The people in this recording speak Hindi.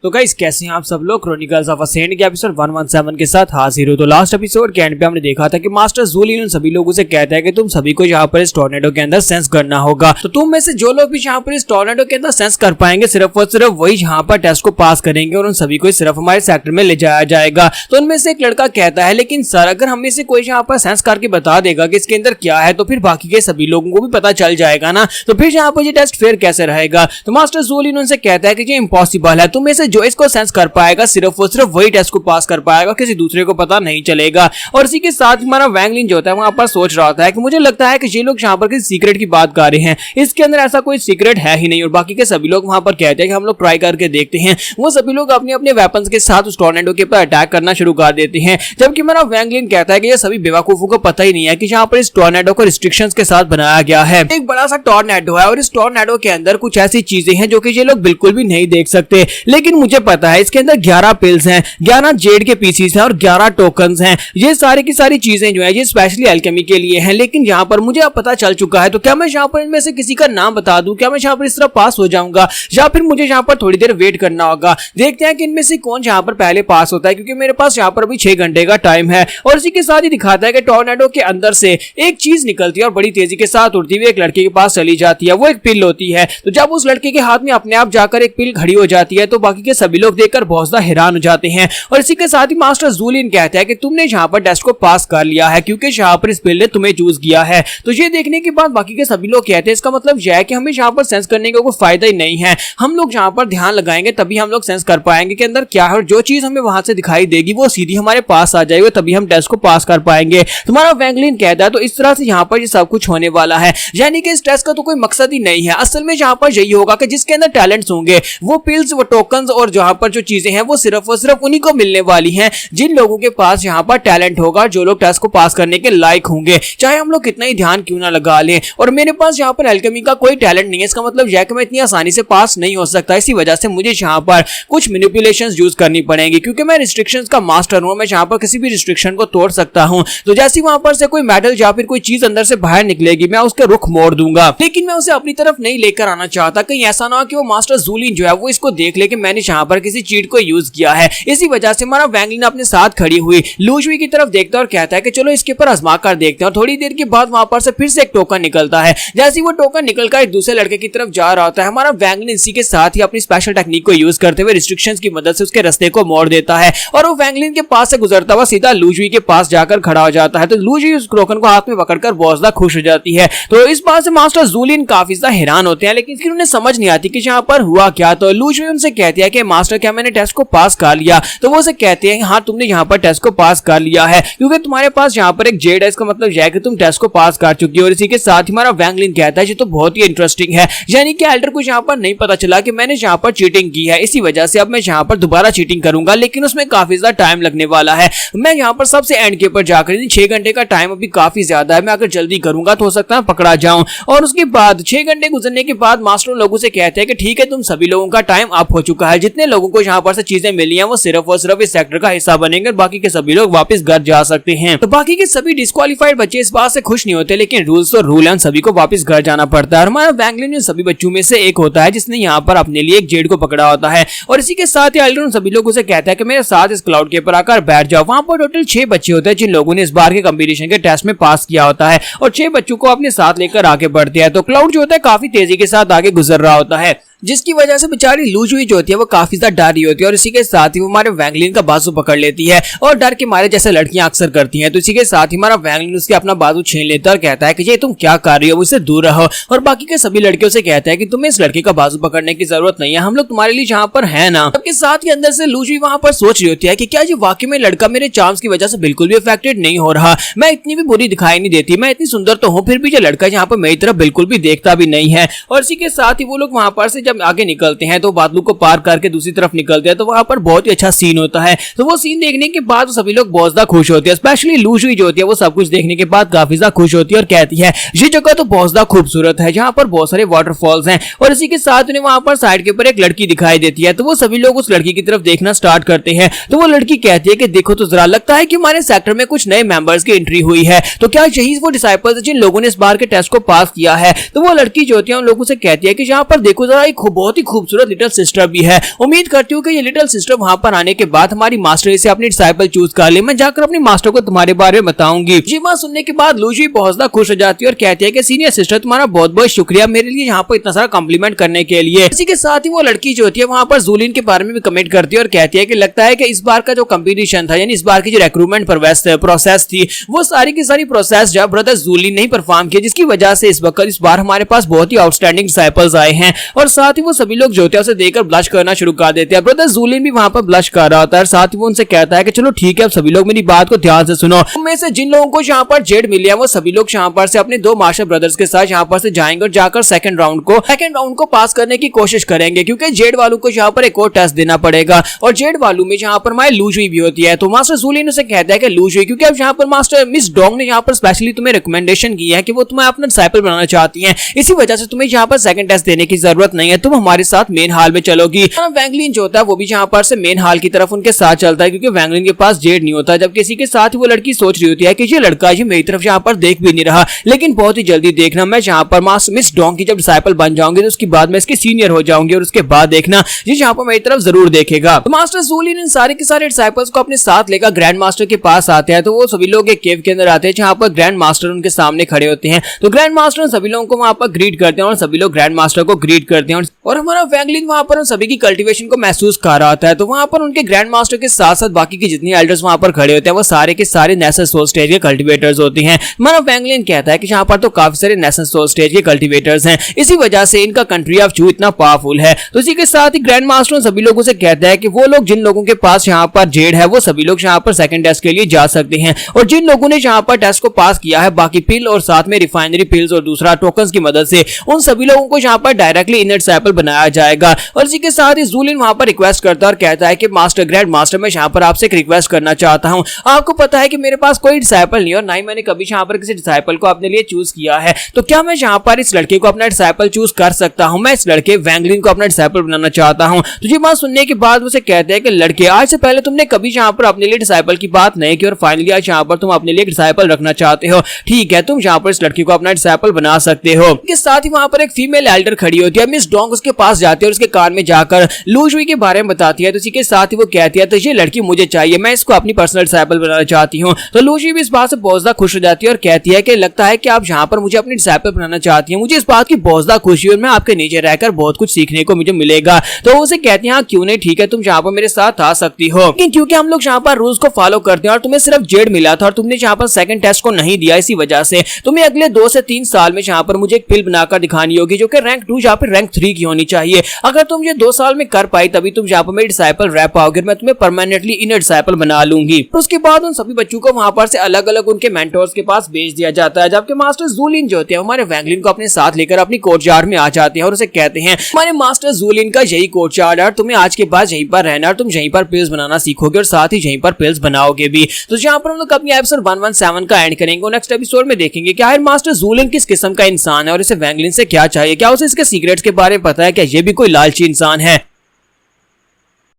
तो गाइस कैसे हैं आप सब लोग। क्रॉनिकल्स ऑफ अ सेंट के एपिसोड 117 के साथ हाजिर हो। तो लास्ट एपिसोड के एंड पे हमने देखा था कि मास्टर ज़ूलिन उन सभी लोगों से कहता है कि तुम सभी को यहाँ पर इस टॉर्नेडो के अंदर सेंस करना होगा। तो तुम में से जो लोग भी यहाँ पर इस टॉर्नेडो के अंदर सेंस कर पाएंगे सिर्फ और सिर्फ वही यहाँ पर टेस्ट को पास करेंगे और उन सभी को सिर्फ हमारे सेक्टर में ले जाया जाएगा। तो उनमें से एक लड़का कहता है लेकिन सर अगर हमें से कोई यहाँ पर सेंस करके बता देगा कि इसके अंदर क्या है तो फिर बाकी के सभी लोगों को भी पता चल जाएगा ना, तो फिर यहाँ पर ये टेस्ट फिर कैसे रहेगा। तो मास्टर ज़ूलिन उनसे कहता है कि ये इम्पॉसिबल है, तुम में से जो इसको सेंस कर पाएगा सिर्फ और सिर्फ वही टेस्ट को पास कर पाएगा, किसी दूसरे को पता नहीं चलेगा। और इसी के साथ हमारा वैंग लिन जो होता है वहां पर सोच रहा होता है कि मुझे लगता है कि ये लोग यहाँ पर किसी सीक्रेट की बात कर रहे हैं, इसके अंदर ऐसा कोई सीक्रेट है ही नहीं। और बाकी के सभी लोग वहां पर कहते हैं कि हम लोग ट्राई करके देखते हैं। वो सभी लोग अपने अपने वेपन्स के साथ उस टॉर्नेडो के ऊपर अटैक करना शुरू कर देते हैं, जबकि हमारा वैंग लिन कहता है कि ये सभी बेवकूफों को पता ही नहीं है कि यहाँ पर इस टॉर्नेडो को रिस्ट्रिक्शंस के साथ बनाया गया है। एक बड़ा सा टॉर्नेडो है और इस टॉर्नेडो के अंदर कुछ ऐसी चीजें हैं जो कि ये लोग बिल्कुल भी नहीं देख सकते, लेकिन मुझे पता है इसके अंदर 11 पिल्स हैं, 11 जेड के पीसीस हैं और 11 टोकन्स हैं। ये सारी की सारी चीजें जो है ये स्पेशली अल्केमी के लिए हैं, लेकिन यहाँ पर मुझे अब पता चल चुका है। तो क्या मैं यहाँ पर इनमें से किसी का नाम बता दूं, क्या मैं यहाँ पर इस तरह पास हो जाऊंगा या फिर मुझे यहाँ पर थोड़ी देर वेट करना होगा। देखते हैं कि इनमें से कौन यहाँ पर पहले पास होता है, क्योंकि मेरे पास यहाँ पर अभी 6 घंटे का टाइम है। और इसी के साथ ही दिखाता है कि टॉर्नेडो के अंदर से एक चीज निकलती है और बड़ी तेजी के साथ उड़ती हुई एक लड़के के पास चली जाती है। वो एक पिल होती है। तो जब उस लड़के के हाथ में अपने आप जाकर एक पिल खड़ी हो जाती है तो बाकी के सभी लोग देखकर बहुत ज्यादा हैरान हो जाते हैं। और इसी के साथ ही मास्टर ज़ूलिन कहता है कि तुमने यहाँ पर टेस्ट को पास कर लिया है क्योंकि यहाँ पर इस पिल ने तुम्हें चूज किया है। तो ये देखने के बाद बाकी के सभी लोग कहते हैं इसका मतलब यह है कि हमें यहाँ पर सेंस करने का कोई फायदा ही नहीं है, हम लोग यहाँ पर ध्यान लगाएंगे तभी हम लोग सेंस कर पाएंगे कि अंदर क्या है, और जो चीज हमें वहां से दिखाई देगी वो सीधी हमारे पास आ जाएगी, तभी हम टेस्ट को पास कर पाएंगे। तुम्हारा वैंग लिन कहता है तो इस तरह से यहाँ पर ये सब कुछ होने वाला है, यानी कि इस टेस्ट का तो कोई मकसद ही नहीं है। असल में यहाँ पर यही होगा कि जिसके अंदर टैलेंट्स होंगे वो पिल्स, वो टोकन्स और जहाँ पर जो चीजें हैं वो सिर्फ और सिर्फ उन्हीं को मिलने वाली हैं जिन लोगों के पास यहाँ पर टैलेंट होगा, जो लोग टेस्ट को पास करने के लायक होंगे, चाहे हम लोग कितना ही ध्यान क्यों ना लगा लें। और मेरे पास यहाँ पर अल्केमी का कोई टैलेंट नहीं है, इसका मतलब यह कि मैं इतनी आसानी से पास नहीं हो सकता। इसी वजह से मुझे यहाँ पर कुछ मैनिपुलेशंस यूज करनी पड़ेंगी, क्योंकि मैं रिस्ट्रिक्शंस का मास्टर हूँ, मैं यहाँ पर किसी भी रिस्ट्रिक्शन को तोड़ सकता हूँ। तो जैसे वहां पर से कोई मेडल या फिर कोई चीज अंदर से बाहर निकलेगी मैं उसके रुख मोड़ दूंगा, लेकिन मैं उसे अपनी तरफ नहीं लेकर आना चाहता। कहीं ऐसा ना हो कि वो मास्टर ज़ूलिन जो है वो इसको देख ले कि मैंने यहाँ पर किसी चीट को यूज किया है। इसी वजह से हमारा वैंग लिन अपने साथ खड़ी हुई लूजुई की तरफ देखता है और कहता है कि चलो इसके ऊपर आजमा कर देखते हैं। और थोड़ी देर के बाद वहां पर से फिर से एक टोकन निकलता है। जैसे वो टोकन निकलकर एक दूसरे लड़के की तरफ जा रहा होता है, हमारा वैंग लिन इसी के साथ ही अपनी स्पेशल टेक्निक को यूज करते हुए रिस्ट्रिक्शंस की मदद से उसके रास्ते को मोड़ देता है और वो वैंग लिन के पास से गुजरता हुआ सीधा लूजुई के पास जाकर खड़ा हो जाता है। तो लूजुई उस टोकन को हाथ में पकड़कर बहुत ज्यादा खुश हो जाती है। तो इस बात से मास्टर ज़ूलिन काफी ज्यादा हैरान होते हैं, लेकिन फिर उन्हें समझ नहीं आती कि यहाँ पर हुआ क्या। तो लूजुई उनसे कहती है कि मास्टर क्या मैंने टेस्ट को पास कर लिया। तो वो उसे कहते हैं हाँ तुमने यहाँ पर टेस्ट को पास कर लिया है क्योंकि तुम्हारे पास यहाँ पर एक जेड है, इसका मतलब यह है कि तुम टेस्ट को पास कर चुकी हो। और इसी के साथ ही हमारा वैंग लिन कहता है ये तो बहुत ही इंटरेस्टिंग है, यानी कि एल्डर को यहाँ पर नहीं पता चला कि मैंने यहाँ पर चीटिंग की है, इसी वजह से अब मैं यहाँ पर दोबारा चीटिंग करूंगा, लेकिन उसमें काफी ज्यादा टाइम लगने वाला है। मैं यहाँ पर सबसे एंड के ऊपर जाकर 6 घंटे का टाइम अभी काफी ज्यादा है, मैं अगर जल्दी करूंगा तो हो सकता है पकड़ा जाऊं। और उसके बाद 6 घंटे गुजरने के बाद मास्टर लोगों से कहते हैं कि ठीक है तुम सभी लोगों का टाइम अप हो चुका है, जितने लोगों को यहाँ पर से चीजें मिली हैं वो सिर्फ और सिर्फ इस सेक्टर का हिस्सा बनेंगे, बाकी के सभी लोग वापस घर जा सकते हैं। तो बाकी के सभी डिस्क्वालीफाइड बच्चे इस बात से खुश नहीं होते, लेकिन रूल्स तो रूल है, सभी को वापस घर जाना पड़ता है। हमारा वैंग लिन सभी बच्चों में से एक होता है जिसने यहाँ पर अपने लिए एक जेड को पकड़ा होता है। और इसी के साथ ही एल्डर सभी लोगों से कहता है कि मेरे साथ इस क्लाउड के ऊपर आकर बैठ जाओ। वहां पर टोटल 6 बच्चे होते हैं जिन लोगों ने इस बार के कंपटीशन के टेस्ट में पास किया होता है और 6 बच्चों को अपने साथ लेकर आगे बढ़ते हैं। तो क्लाउड जो होता है काफी तेजी के साथ आगे गुजर रहा होता है, जिसकी वजह से बेचारी लूजुई जो होती है वो काफी ज्यादा डर रही होती है। और इसी के साथ ही वो हमारे वैंग लिन का बाजू पकड़ लेती है और डर के मारे जैसे लड़कियां अक्सर करती हैं। तो इसी के साथ ही हमारा वैंग लिन उसके अपना बाजू छीन लेता है और कहता है कि ये तुम क्या कर रही हो, मुझसे दूर रहो। और बाकी के सभी लड़कियों से कहता है कि तुम्हें इस लड़के का बाजू पकड़ने की जरूरत नहीं है, हम लोग तुम्हारे लिए यहाँ पर है ना। सबके साथ ही अंदर से लूजुई वहां पर सोच रही होती है कि क्या ये वाकई में लड़का मेरे चार्म्स की वजह से बिल्कुल भी अफेक्टेड नहीं हो रहा, मैं इतनी भी बुरी दिखाई नहीं देती, मैं इतनी सुंदर तो हूँ, फिर भी ये लड़का यहाँ पर मेरी तरफ बिल्कुल भी देखता भी नहीं है। और इसी के साथ ही वो लोग वहां पर से जब आगे निकलते हैं तो बादलों को पार करके दूसरी तरफ निकलते हैं, तो वहां पर बहुत ही अच्छा सीन होता है। तो वो सीन देखने के बाद सभी लोग बहुत ज्यादा खुश होते हैं, स्पेशली लूजुई जो होती है वो सब कुछ देखने के बाद काफी ज्यादा खुश होती है और कहती है ये जगह तो बहुत ज्यादा खूबसूरत है, जहाँ पर बहुत सारे वाटरफॉल्स हैं। और इसी के साथ उन्हें वहां पर साइड के ऊपर एक लड़की दिखाई देती है, तो वो सभी लोग उस लड़की की तरफ देखना स्टार्ट करते हैं। तो वो लड़की कहती है कि देखो तो जरा, लगता है कि हमारे सेक्टर में कुछ नए मेंबर्स की एंट्री हुई है, तो क्या यही वो डिसाइपल्स जिन लोगों ने इस बार के टेस्ट को पास किया है। तो वो लड़की जो होती है उन लोगों से कहती है कि यहाँ पर देखो जरा एक बहुत ही खूबसूरत लिटिल सिस्टर भी है। उम्मीद करती हूँ कि ये लिटिल सिस्टर वहाँ पर आने के बाद हमारी मास्टर से अपनी डिसाइपल चूज कर ले। मैं जाकर अपनी मास्टर को तुम्हारे बारे में बताऊंगी। ये बात सुनने के बाद लूजी बहुत ज्यादा खुश हो जाती है और कहती है कि सीनियर सिस्टर तुम्हारा बहुत बहुत शुक्रिया मेरे लिए यहाँ पर इतना सारा कॉम्प्लीमेंट करने के लिए। इसी के साथ ही वो लड़की जो होती है वहाँ पर जूलिन के बारे में भी कमेंट करती है और कहती है कि लगता है कि इस बार का जो कंपटीशन था यानी इस बार की जो रिक्रूटमेंट प्रोसेस थी वो सारी की सारी प्रोसेस जब ब्रदर जूलिन नहीं परफॉर्म किया, जिसकी वजह से इस बार हमारे पास बहुत ही आउटस्टैंडिंग डिसाइपल्स आए हैं। और साथ ही वो सभी लोग जो होते हैं उसे देखकर ब्लश करना शुरू कर देते हैं। ब्रदर जूलिन भी वहां पर ब्लश कर रहा होता है। साथ ही वो उनसे कहता है कि चलो ठीक है अब सभी लोग मेरी बात को ध्यान से सुनो। उनमें से जिन लोगों को यहाँ पर जेड मिली है वो सभी लोग यहाँ पर से अपने दो मास्टर ब्रदर्स के साथ यहाँ पर से जाएंगे और जाकर सेकंड राउंड को पास करने की कोशिश करेंगे, क्योंकि जेड वालों को यहाँ पर एक और टेस्ट देना पड़ेगा। और जेड वालों में यहाँ पर हमारे लूजुई भी होती है। तो मास्टर जूलिन उसे कहता है कि लूजुई, क्योंकि अब यहाँ पर मास्टर मिस डोंग ने यहाँ पर स्पेशली तुम्हें रिकमेंडेशन की है कि वो तुम्हें अपना डिसाइपल बनाना चाहती हैं, इसी वजह से तुम्हें यहाँ पर सेकंड टेस्ट देने की जरूरत नहीं है, तुम हमारे साथ मेन हॉल में चलोगी। वैंगलिन जो होता है वो भी यहाँ पर से मेन हॉल की तरफ उनके साथ चलता है, क्योंकि वैंगलिन के पास जेड नहीं होता। जब किसी के साथ ही वो लड़की सोच रही होती है कि ये लड़का ये मेरी तरफ यहाँ पर देख भी नहीं रहा, लेकिन बहुत ही जल्दी देखना मैं यहाँ पर मिस डोंग की जब डिसाइपल बन जाऊंगी तो उसके बाद मैं इसके सीनियर हो जाऊंगी और उसके बाद देखना ये यहाँ पर मेरी तरफ जरूर देखेगा। तो मास्टर जूलिन इन सारे के सारे डिसाइपल्स को अपने साथ लेकर ग्रैंड मास्टर के पास आते हैं। तो वो सभी लोग एक केव के अंदर आते हैं जहाँ पर ग्रैंड मास्टर उनके सामने खड़े होते हैं। तो ग्रैंड मास्टर सभी लोगों को वहां पर ग्रीट करते हैं और सभी लोग ग्रैंड मास्टर को ग्रीट करते हैं। और हमारा वैंगलिन वहां पर उन सभी की कल्टीवेशन को महसूस कर रहा होता है। तो वहां पर उनके ग्रैंड मास्टर के साथ साथ बाकी के जितने एल्डर्स वहां पर खड़े होते हैं वो सारे के सारे नेशनल सोल स्टेज के कल्टीवेटर्स होते हैं। हमारा वैंगलिन कहता है कि यहाँ पर तो काफी सारे नेशनल सोल स्टेज के कल्टीवेटर्स हैं, इसी वजह से इनका कंट्री ऑफ चू इतना पावरफुल है। तो इसी के साथ ही ग्रैंड मास्टर सभी लोगों से कहता है कि वो लोग जिन लोगों के पास यहाँ पर जेड है वो सभी लोग यहाँ पर सेकंड टेस्ट के लिए जा सकते हैं, और जिन लोगों ने यहाँ पर टेस्ट को पास किया है बाकी पिल और साथ में रिफाइनरी पिल्स और दूसरा टोकन्स की मदद से उन सभी लोगों को यहाँ पर डायरेक्टली इनर डिसाइपल बनाया जाएगा। और इसी के साथ ही जूलिन वहां पर रिक्वेस्ट करता है और कहता है कि मास्टर ग्रैंड मास्टर मैं यहाँ पर आपसे एक रिक्वेस्ट करना चाहता हूँ। आपको पता है कि मेरे पास कोई डिसाइपल नहीं और ना ही मैंने कभी यहाँ पर किसी डिसाइपल को अपने लिए चूज किया है, तो क्या मैं यहाँ पर इस लड़के को अपना डिसाइपल चूज कर सकता हूँ? मैं इस लड़के वैंगलिन को अपना डिसाइपल बनाना चाहता हूँ। तो ये बात सुनने के बाद उसे कहते हैं कि लड़के आज से पहले तुमने कभी यहाँ पर अपने लिए डिसाइपल की बात नहीं की और फाइनली आज यहाँ पर तुम अपने लिए डिसाइपल रखना चाहते हो। ठीक है, तुम यहाँ पर इस लड़की को अपना डिसाइपल बना सकते हो। इसके साथ ही वहां पर एक फीमेल एल्डर खड़ी होती है। मिस डोंग उसके पास जाती है और उसके कान में जाकर लूजुई के बारे में बताती है। तो इसी के साथ ही वो कहती है तो ये लड़की मुझे चाहिए, मैं इसको अपनी पर्सनल डिसाइपल बनाना चाहती हूँ। तो लूजुई भी इस बात से बहुत ज्यादा खुश हो जाती है और कहती है कि लगता है कि आप यहाँ पर मुझे अपनी डिसाइपल बनाना चाहती हैं, मुझे इस बात की बहुत ज्यादा खुशी और मैं आपके नीचे रहकर बहुत कुछ सीखने को मुझे मिलेगा। तो उसे कहती है हाँ क्यों नहीं, ठीक है तुम यहाँ पर मेरे साथ आ सकती हो, लेकिन क्योंकि हम लोग यहाँ पर रूल्स को फॉलो करते हैं और तुम्हें सिर्फ जेड मिला था और तुमने यहाँ पर सेकंड टेस्ट को नहीं दिया, इसी वजह से तुम्हें अगले 2 से 3 साल में यहाँ पर मुझे एक पिल बनाकर दिखानी होगी जो कि रैंक 2 यहाँ पर रैंक 3 की होनी चाहिए। अगर तुम ये 2 साल में कर पाई तभी तुम यहाँ पर मेरी डिसाइपल रह पाओगे, मैं तुम्हें परमानेंटली इनर डिसाइपल बना लूंगी। उसके बाद उन सभी बच्चों को वहां पर से अलग अलग उनके मेंटोर्स के पास भेज दिया जाता है, जबकि मास्टर जूलिन जो होते हैं हमारे वैंगलिन को अपने साथ लेकर अपनी कोर्टयार्ड में आ जाते हैं और उसे कहते हैं हमारे मास्टर जूलिन का यही कोर्टयार्ड है, तुम्हें आज के बाद यहीं पर रहना और तुम यहीं पर पिल्स बनाना सीखोगे और साथ ही यहीं पर पिल्स बनाओगे भी। तो यहाँ पर हम लोग अपनी एपिसोड 117 का एंड करेंगे और नेक्स्ट एपिसोड में देखेंगे कि आखिर मास्टर जूलिन किस किस्म का इंसान है और इसे वैंगलिन से क्या चाहिए, क्या उसे इसके सीक्रेट्स के बारे में पता है, क्या ये भी कोई लालची इंसान है।